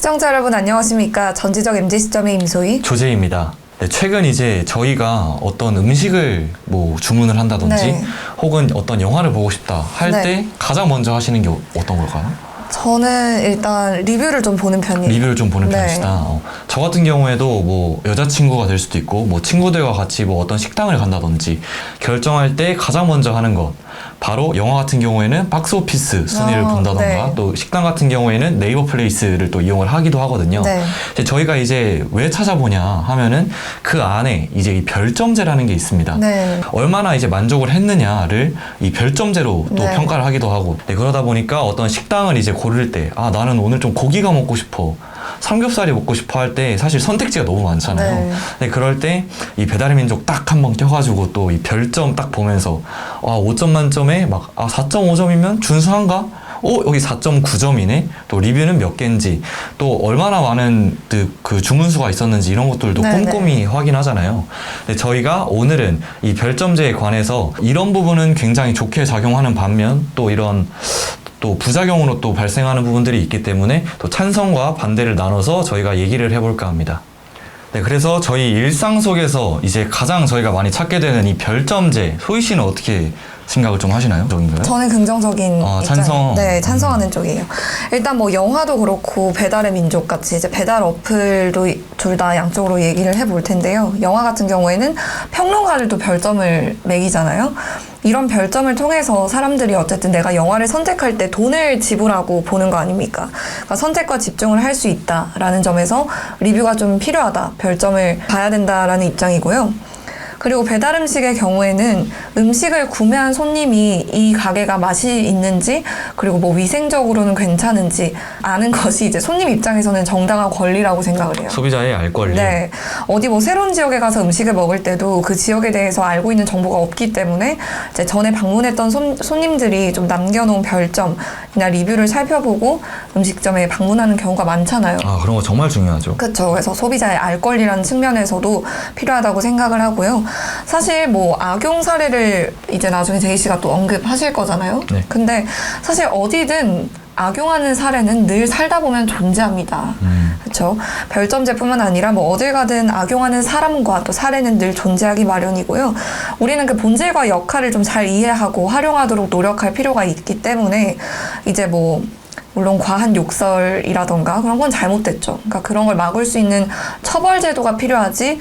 시청자 여러분 안녕하십니까? 전지적 MZ 시점의 임소희 조재입니다. 네, 최근 이제 저희가 어떤 음식을 뭐 주문을 한다든지 네. 혹은 어떤 영화를 보고 싶다 할 때 네. 가장 먼저 하시는 게 어떤 걸까요? 저는 일단 리뷰를 좀 보는 편이에요. 리뷰를 좀 보는 네. 편이시다. 저 같은 경우에도 뭐 여자친구가 될 수도 있고 뭐 친구들과 같이 뭐 어떤 식당을 간다든지 결정할 때 가장 먼저 하는 것 바로 영화 같은 경우에는 박스오피스 순위를 본다던가 네. 또 식당 같은 경우에는 네이버 플레이스를 또 이용을 하기도 하거든요. 네. 이제 저희가 이제 왜 찾아보냐 하면은 그 안에 이제 이 별점제라는 게 있습니다. 네. 얼마나 이제 만족을 했느냐를 이 별점제로 또 네. 평가를 하기도 하고 그러다 보니까 어떤 식당을 이제 고를 때 아 나는 오늘 좀 고기가 먹고 싶어 삼겹살이 먹고 싶어 할 때 사실 선택지가 너무 많잖아요. 네. 근데 그럴 때 이 배달의 민족 딱 한번 껴가지고 또 이 별점 딱 보면서 5점 만점에 막 4.5점이면 준수한가? 여기 4.9점이네. 또 리뷰는 몇 개인지, 또 얼마나 많은 그 주문수가 있었는지 이런 것들도 네네. 꼼꼼히 확인하잖아요. 근데 저희가 오늘은 이 별점제에 관해서 이런 부분은 굉장히 좋게 작용하는 반면 또 이런 또 부작용으로 또 발생하는 부분들이 있기 때문에 또 찬성과 반대를 나눠서 저희가 얘기를 해볼까 합니다. 네, 그래서 저희 일상 속에서 이제 가장 저희가 많이 찾게 되는 이 별점제, 소희 씨는 어떻게 생각을 좀 하시나요? 적인가요? 저는 긍정적인 찬성. 입장, 네, 찬성하는 쪽이에요. 일단 뭐 영화도 그렇고 배달의 민족 같이 이제 배달 어플로 둘 다 양쪽으로 얘기를 해볼 텐데요. 영화 같은 경우에는 평론가들도 별점을 매기잖아요. 이런 별점을 통해서 사람들이 어쨌든 내가 영화를 선택할 때 돈을 지불하고 보는 거 아닙니까? 그러니까 선택과 집중을 할 수 있다라는 점에서 리뷰가 좀 필요하다, 별점을 봐야 된다라는 입장이고요. 그리고 배달 음식의 경우에는 음식을 구매한 손님이 이 가게가 맛이 있는지 그리고 뭐 위생적으로는 괜찮은지 아는 것이 이제 손님 입장에서는 정당한 권리라고 생각을 해요. 소비자의 알 권리. 네. 어디 뭐 새로운 지역에 가서 음식을 먹을 때도 그 지역에 대해서 알고 있는 정보가 없기 때문에 이제 전에 방문했던 손님들이 좀 남겨놓은 별점이나 리뷰를 살펴보고 음식점에 방문하는 경우가 많잖아요. 그런 거 정말 중요하죠. 그렇죠. 그래서 소비자의 알 권리라는 측면에서도 필요하다고 생각을 하고요. 사실 뭐 악용 사례를 이제 나중에 제이 씨가 또 언급하실 거잖아요. 네. 근데 사실 어디든 악용하는 사례는 늘 살다 보면 존재합니다. 그렇죠. 별점제뿐만 아니라 뭐 어딜 가든 악용하는 사람과 또 사례는 늘 존재하기 마련이고요. 우리는 그 본질과 역할을 좀 잘 이해하고 활용하도록 노력할 필요가 있기 때문에 이제 뭐 물론 과한 욕설이라던가 그런 건 잘못됐죠. 그러니까 그런 걸 막을 수 있는 처벌 제도가 필요하지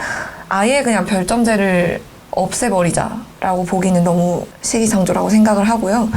아예 그냥 별점제를 없애버리자라고 보기는 너무 시기상조라고 생각을 하고요.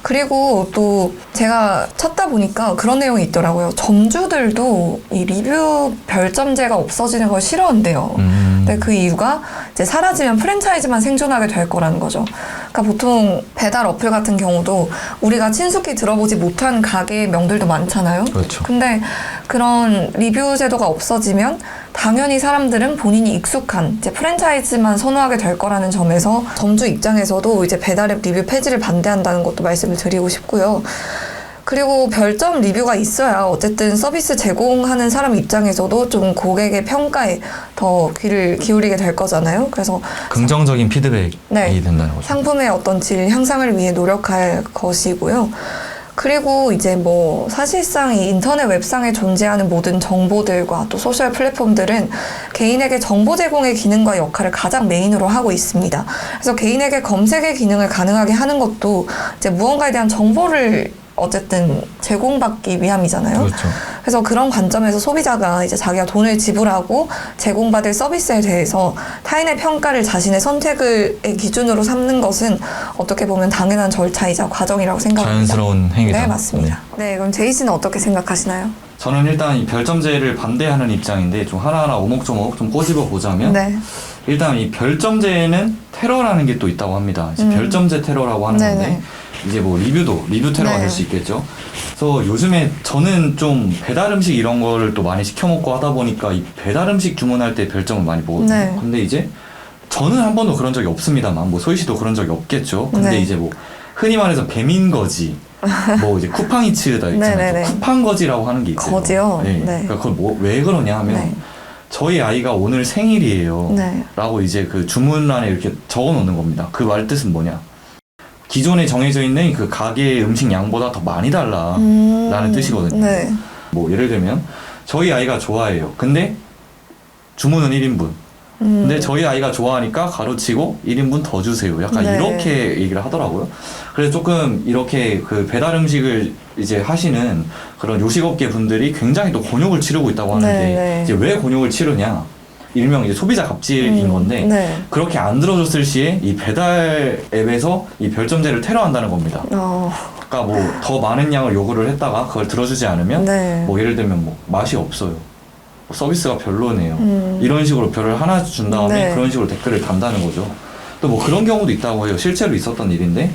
그리고 또 제가 찾다 보니까 그런 내용이 있더라고요. 점주들도 이 리뷰 별점제가 없어지는 걸 싫어한대요. 근데 그 이유가 이제 사라지면 프랜차이즈만 생존하게 될 거라는 거죠. 그러니까 보통 배달 어플 같은 경우도 우리가 친숙히 들어보지 못한 가게 명들도 많잖아요. 그렇죠. 근데 그런 리뷰 제도가 없어지면 당연히 사람들은 본인이 익숙한 이제 프랜차이즈만 선호하게 될 거라는 점에서 점주 입장에서도 이제 배달앱 리뷰 폐지를 반대한다는 것도 말씀을 드리고 싶고요. 그리고 별점 리뷰가 있어야 어쨌든 서비스 제공하는 사람 입장에서도 좀 고객의 평가에 더 귀를 기울이게 될 거잖아요. 그래서 긍정적인 피드백이 네, 된다는 거죠. 상품의 어떤 질 향상을 위해 노력할 것이고요. 그리고 이제 뭐 사실상 이 인터넷 웹상에 존재하는 모든 정보들과 또 소셜 플랫폼들은 개인에게 정보 제공의 기능과 역할을 가장 메인으로 하고 있습니다. 그래서 개인에게 검색의 기능을 가능하게 하는 것도 이제 무언가에 대한 정보를 어쨌든 제공받기 위함이잖아요. 그렇죠. 그래서 그런 관점에서 소비자가 이제 자기가 돈을 지불하고 제공받을 서비스에 대해서 타인의 평가를 자신의 선택의 기준으로 삼는 것은 어떻게 보면 당연한 절차이자 과정이라고 생각합니다. 자연스러운 행위다. 네, 맞습니다. 네, 그럼 제이 씨는 어떻게 생각하시나요? 저는 일단 이 별점제를 반대하는 입장인데 좀 하나하나 오목조목 좀 꼬집어 보자면 네. 일단 이 별점제에는 테러라는 게 또 있다고 합니다. 이제 별점제 테러라고 하는 네네. 건데 이제 뭐 리뷰 테러가 네. 될 수 있겠죠. 그래서 요즘에 저는 좀 배달 음식 이런 거를 또 많이 시켜 먹고 하다 보니까 이 배달 음식 주문할 때 별점을 많이 보거든요. 네. 근데 이제 저는 한 번도 그런 적이 없습니다만 뭐 소희 씨도 그런 적이 없겠죠. 근데 네. 이제 뭐 흔히 말해서 배민거지 뭐 이제 쿠팡이츠다 있잖아요. 네네네. 쿠팡거지라고 하는 게 있어요. 거지요? 네. 네. 그러니까 그걸 왜 그러냐 하면 네. 저희 아이가 오늘 생일이에요. 네. 라고 이제 그 주문란에 이렇게 적어 놓는 겁니다. 그 말 뜻은 뭐냐? 기존에 정해져 있는 그 가게의 음식 양보다 더 많이 달라 라는 뜻이거든요. 네. 뭐 예를 들면 저희 아이가 좋아해요. 근데 주문은 1인분. 근데 저희 아이가 좋아하니까 가로치고 1인분 더 주세요. 약간 네. 이렇게 얘기를 하더라고요. 그래서 조금 이렇게 그 배달 음식을 이제 하시는 그런 요식업계 분들이 굉장히 또 곤욕을 치르고 있다고 하는데 네. 이제 왜 곤욕을 치르냐? 일명 이제 소비자 갑질인 건데 네. 그렇게 안 들어줬을 시에 이 배달 앱에서 이 별점제를 테러한다는 겁니다. 그러니까 뭐 더 많은 양을 요구를 했다가 그걸 들어주지 않으면 네. 뭐 예를 들면 뭐 맛이 없어요. 뭐 서비스가 별로네요. 이런 식으로 별을 하나 준 다음에 네. 그런 식으로 댓글을 단다는 거죠. 또 뭐 그런 경우도 있다고 해요. 실제로 있었던 일인데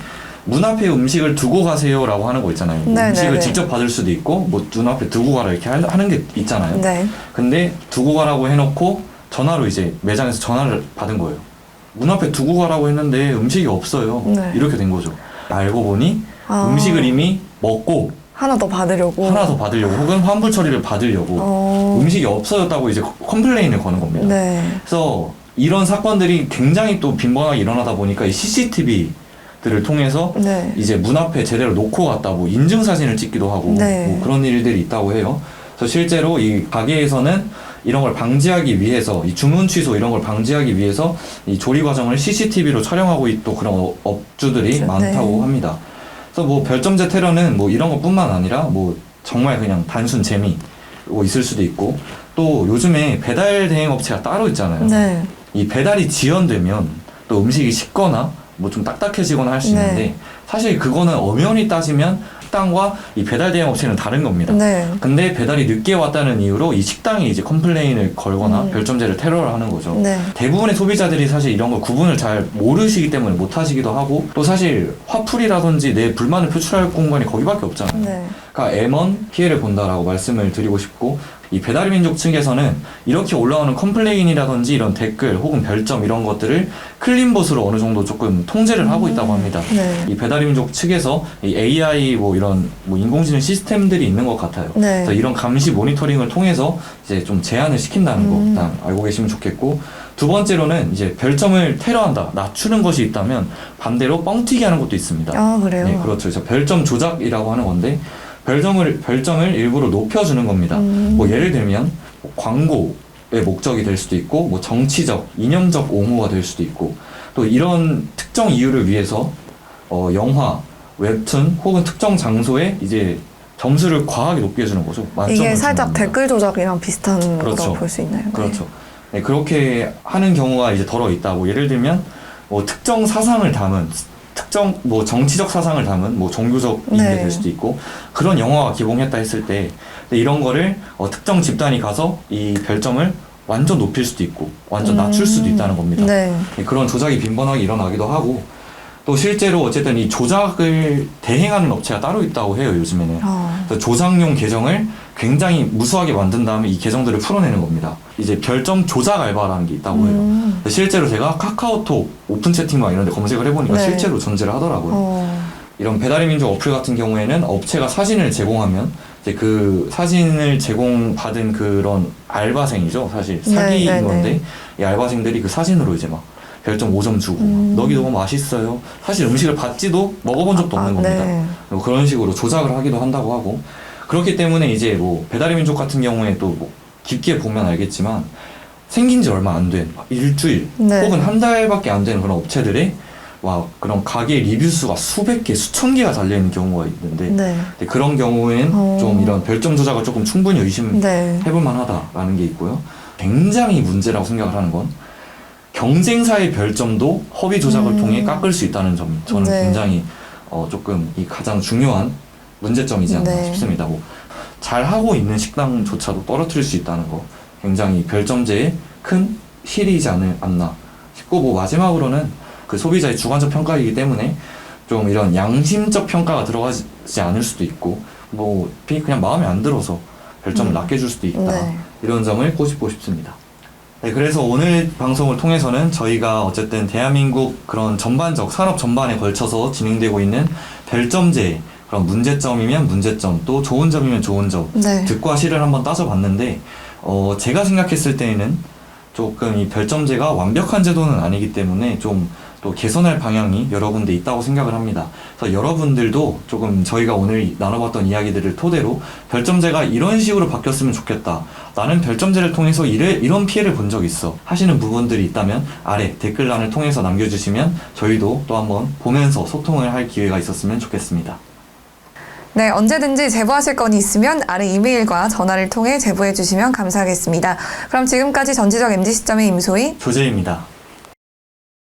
문 앞에 음식을 두고 가세요라고 하는 거 있잖아요. 뭐 네, 음식을 네, 네. 직접 받을 수도 있고 뭐 눈앞에 두고 가라 이렇게 하는 게 있잖아요. 네. 근데 두고 가라고 해놓고 전화로 이제 매장에서 전화를 받은 거예요. 문 앞에 두고 가라고 했는데 음식이 없어요. 네. 이렇게 된 거죠. 알고 보니 음식을 이미 먹고 하나 더 받으려고. 하나 더 받으려고 혹은 환불 처리를 받으려고 음식이 없어졌다고 이제 컴플레인을 거는 겁니다. 네. 그래서 이런 사건들이 굉장히 또 빈번하게 일어나다 보니까 이 CCTV들을 통해서 네. 이제 문 앞에 제대로 놓고 갔다고 인증 사진을 찍기도 하고 네. 뭐 그런 일들이 있다고 해요. 그래서 실제로 이 가게에서는 이런 걸 방지하기 위해서 이 주문 취소 이런 걸 방지하기 위해서 이 조리 과정을 CCTV로 촬영하고 또 그런 업주들이 네. 많다고 합니다. 그래서 뭐 별점제 테러는 뭐 이런 것뿐만 아니라 뭐 정말 그냥 단순 재미 뭐 있을 수도 있고 또 요즘에 배달 대행 업체가 따로 있잖아요. 네. 이 배달이 지연되면 또 음식이 식거나 뭐 좀 딱딱해지거나 할 수 네. 있는데 사실 그거는 엄연히 따지면 식당과 이 배달 대행 업체는 다른 겁니다. 네. 근데 배달이 늦게 왔다는 이유로 이 식당이 이제 컴플레인을 걸거나 별점제를 테러를 하는 거죠. 네. 대부분의 소비자들이 사실 이런 걸 구분을 잘 모르시기 때문에 못 하시기도 하고 또 사실 화풀이라든지 내 불만을 표출할 공간이 거기밖에 없잖아요. 네. 그러니까 M1 피해를 본다라고 말씀을 드리고 싶고 이 배달민족 측에서는 이렇게 올라오는 컴플레인이라든지 이런 댓글 혹은 별점 이런 것들을 클린봇으로 어느 정도 조금 통제를 하고 있다고 합니다. 네. 이 배달민족 측에서 이 AI 뭐 이런 뭐 인공지능 시스템들이 있는 것 같아요. 네. 그래서 이런 감시 모니터링을 통해서 이제 좀 제한을 시킨다는 거 일단 알고 계시면 좋겠고 두 번째로는 이제 별점을 테러한다, 낮추는 것이 있다면 반대로 뻥튀기 하는 것도 있습니다. 아, 그래요? 네, 그렇죠. 그래서 별점 조작이라고 하는 건데 별점을 일부러 높여주는 겁니다. 뭐 예를 들면 뭐 광고의 목적이 될 수도 있고 뭐 정치적, 이념적 옹호가 될 수도 있고 또 이런 특정 이유를 위해서 영화, 웹툰 혹은 특정 장소에 이제 점수를 과하게 높게 해주는 거죠. 만점을 이게 주는 살짝 겁니다. 댓글 조작이랑 비슷한 그렇죠. 거라고 볼 수 있나요? 네. 그렇죠. 네, 그렇게 하는 경우가 이제 덜어 있다고. 예를 들면 뭐 특정 사상을 담은 특정 뭐 정치적 사상을 담은 뭐 종교적 네. 이게 될 수도 있고 그런 영화가 개봉했다 했을 때 이런 거를 특정 집단이 가서 이 별점을 완전 높일 수도 있고 완전 낮출 수도 있다는 겁니다. 네. 그런 조작이 빈번하게 일어나기도 하고 또 실제로 어쨌든 이 조작을 대행하는 업체가 따로 있다고 해요 요즘에는. 그래서 조작용 계정을 굉장히 무수하게 만든 다음에 이 계정들을 풀어내는 겁니다. 이제 별점 조작 알바라는 게 있다고 해요. 실제로 제가 카카오톡 오픈 채팅방 이런 데 검색을 해보니까 네. 실제로 존재를 하더라고요. 이런 배달의 민족 어플 같은 경우에는 업체가 사진을 제공하면 이제 그 사진을 제공받은 그런 알바생이죠. 사실 사기인 네, 네, 건데 네. 이 알바생들이 그 사진으로 이제 막 별점 5점 주고 너기 너무 맛있어요. 사실 음식을 받지도 먹어본 적도 없는 겁니다. 네. 그리고 그런 식으로 조작을 하기도 한다고 하고 그렇기 때문에 이제 뭐 배달의 민족 같은 경우에 또 뭐 깊게 보면 알겠지만 생긴 지 얼마 안 된 일주일 네. 혹은 한 달밖에 안 되는 그런 업체들의 와 그런 가게 리뷰 수가 수백 개, 수천 개가 달려 있는 경우가 있는데 네. 근데 그런 경우에는 좀 이런 별점 조작을 조금 충분히 의심해볼 네. 만하다라는 게 있고요. 굉장히 문제라고 생각을 하는 건 경쟁사의 별점도 허위 조작을 통해 깎을 수 있다는 점이 저는 네. 굉장히 조금 이 가장 중요한 문제점이지 않나 네. 싶습니다. 뭐 잘하고 있는 식당조차도 떨어뜨릴 수 있다는 거 굉장히 별점제에 큰 실이지 않나 싶고 뭐 마지막으로는 그 소비자의 주관적 평가이기 때문에 좀 이런 양심적 평가가 들어가지 않을 수도 있고 뭐 그냥 마음에 안 들어서 별점을 낮게 줄 수도 있다. 네. 이런 점을 꼬집고 싶습니다. 네, 그래서 오늘 방송을 통해서는 저희가 어쨌든 대한민국 그런 전반적 산업 전반에 걸쳐서 진행되고 있는 별점제 그런 문제점이면 문제점 또 좋은 점이면 좋은 점 네. 득과 실을 한번 따져봤는데 제가 생각했을 때에는 조금 이 별점제가 완벽한 제도는 아니기 때문에 좀 또 개선할 방향이 여러 군데 있다고 생각을 합니다. 그래서 여러분들도 조금 저희가 오늘 나눠봤던 이야기들을 토대로 별점제가 이런 식으로 바뀌었으면 좋겠다. 나는 별점제를 통해서 이런 피해를 본 적 있어. 하시는 부분들이 있다면 아래 댓글란을 통해서 남겨주시면 저희도 또 한번 보면서 소통을 할 기회가 있었으면 좋겠습니다. 네, 언제든지 제보하실 건이 있으면 아래 이메일과 전화를 통해 제보해 주시면 감사하겠습니다. 그럼 지금까지 전지적 MZ 시점의 임소희, 조재입니다.